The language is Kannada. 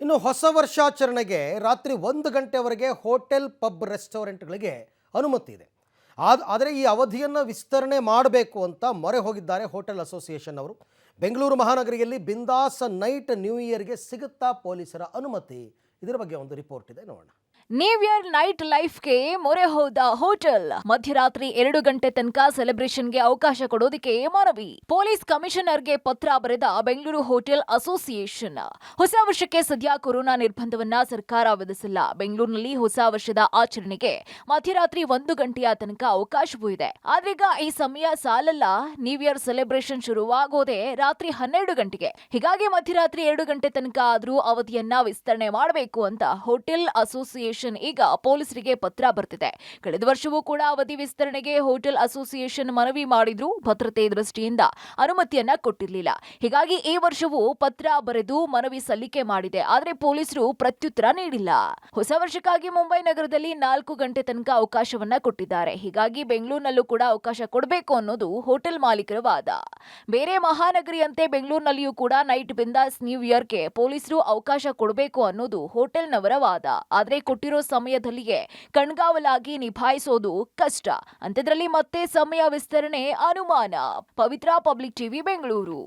ಇನ್ನು ಹೊಸ ವರ್ಷಾಚರಣೆಗೆ ರಾತ್ರಿ 1 ಗಂಟೆವರೆಗೆ ಹೋಟೆಲ್ ಪಬ್ ರೆಸ್ಟೋರೆಂಟ್ಗಳಿಗೆ ಅನುಮತಿ ಇದೆ. ಆದರೆ ಈ ಅವಧಿಯನ್ನು ವಿಸ್ತರಣೆ ಮಾಡಬೇಕು ಅಂತ ಮೊರೆ ಹೋಗಿದ್ದಾರೆ ಹೋಟೆಲ್ ಅಸೋಸಿಯೇಷನ್ ಅವರು. ಬೆಂಗಳೂರು ಮಹಾನಗರಿಯಲ್ಲಿ ಬಿಂದಾಸ್ ನೈಟ್ ನ್ಯೂ ಇಯರ್ಗೆ ಸಿಗುತ್ತಾ ಪೊಲೀಸರ ಅನುಮತಿ? ಇದರ ಬಗ್ಗೆ ಒಂದು ರಿಪೋರ್ಟ್ ಇದೆ, ನೋಡೋಣ. ನ್ಯೂ ಇಯರ್ ನೈಟ್ ಲೈಫ್ಗೆ ಮೊರೆ ಹೋದ ಹೋಟೆಲ್. ಮಧ್ಯರಾತ್ರಿ 2 ಗಂಟೆ ತನಕ ಸೆಲೆಬ್ರೇಷನ್ಗೆ ಅವಕಾಶ ಕೊಡೋದಕ್ಕೆ ಮನವಿ. ಪೊಲೀಸ್ ಕಮಿಷನರ್ಗೆ ಪತ್ರ ಬರೆದ ಬೆಂಗಳೂರು ಹೋಟೆಲ್ ಅಸೋಸಿಯೇಷನ್. ಹೊಸ ವರ್ಷಕ್ಕೆ ಸದ್ಯ ಕೊರೋನಾ ನಿರ್ಬಂಧವನ್ನ ಸರ್ಕಾರ ವಿಧಿಸಿಲ್ಲ. ಬೆಂಗಳೂರಿನಲ್ಲಿ ಹೊಸ ವರ್ಷದ ಆಚರಣೆಗೆ ಮಧ್ಯರಾತ್ರಿ 1 ಗಂಟೆಯ ತನಕ ಅವಕಾಶವೂ ಇದೆ. ಆದ್ರೀಗ ಈ ಸಮಯ ಸಾಲಲ್ಲ. ನ್ಯೂ ಇಯರ್ ಸೆಲೆಬ್ರೇಷನ್ ಶುರುವಾಗೋದೇ ರಾತ್ರಿ 12 ಗಂಟೆಗೆ. ಹೀಗಾಗಿ ಮಧ್ಯರಾತ್ರಿ 2 ಗಂಟೆ ತನಕ ಆದ್ರೂ ಅವಧಿಯನ್ನ ವಿಸ್ತರಣೆ ಮಾಡಬೇಕು ಅಂತ ಹೋಟೆಲ್ ಅಸೋಸಿಯೇಷನ್ ಈಗ ಪೊಲೀಸರಿಗೆ ಪತ್ರ ಬರ್ತಿದೆ. ಕಳೆದ ವರ್ಷವೂ ಕೂಡ ಅವಧಿ ವಿಸ್ತರಣೆಗೆ ಹೋಟೆಲ್ ಅಸೋಸಿಯೇಷನ್ ಮನವಿ ಮಾಡಿದ್ರು. ಭದ್ರತೆ ದೃಷ್ಟಿಯಿಂದ ಅನುಮತಿಯನ್ನ ಕೊಟ್ಟಿರಲಿಲ್ಲ. ಹೀಗಾಗಿ ಈ ವರ್ಷವೂ ಪತ್ರ ಬರೆದು ಮನವಿ ಸಲ್ಲಿಕೆ ಮಾಡಿದೆ. ಆದರೆ ಪೊಲೀಸರು ಪ್ರತ್ಯುತ್ತರ ನೀಡಿಲ್ಲ. ಹೊಸ ವರ್ಷಕ್ಕಾಗಿ ಮುಂಬೈ ನಗರದಲ್ಲಿ 4 ಗಂಟೆ ತನಕ ಅವಕಾಶವನ್ನ ಕೊಟ್ಟಿದ್ದಾರೆ. ಹೀಗಾಗಿ ಬೆಂಗಳೂರಿನಲ್ಲೂ ಕೂಡ ಅವಕಾಶ ಕೊಡಬೇಕು ಅನ್ನೋದು ಹೋಟೆಲ್ ಮಾಲೀಕರ ವಾದ. ಬೇರೆ ಮಹಾನಗರಿಯಂತೆ ಬೆಂಗಳೂರಿನಲ್ಲಿಯೂ ಕೂಡ ನೈಟ್ ಬಿಂದಾಸ್ ನ್ಯೂ ಇಯರ್ಗೆ ಪೊಲೀಸರು ಅವಕಾಶ ಕೊಡಬೇಕು ಅನ್ನೋದು ಹೋಟೆಲ್ನವರ ವಾದ. ಆದ್ರೆ ಕೊಟ್ಟಿರೋ ಸಮಯದಲ್ಲಿಯೇ ಕಣ್ಗಾವಲಾಗಿ ನಿಭಾಯಿಸೋದು ಕಷ್ಟ. ಅಂಥದ್ರಲ್ಲಿ ಮತ್ತೆ ಸಮಯ ವಿಸ್ತರಣೆ ಅನುಮಾನ. ಪವಿತ್ರ, ಪಬ್ಲಿಕ್ ಟಿವಿ, ಬೆಂಗಳೂರು.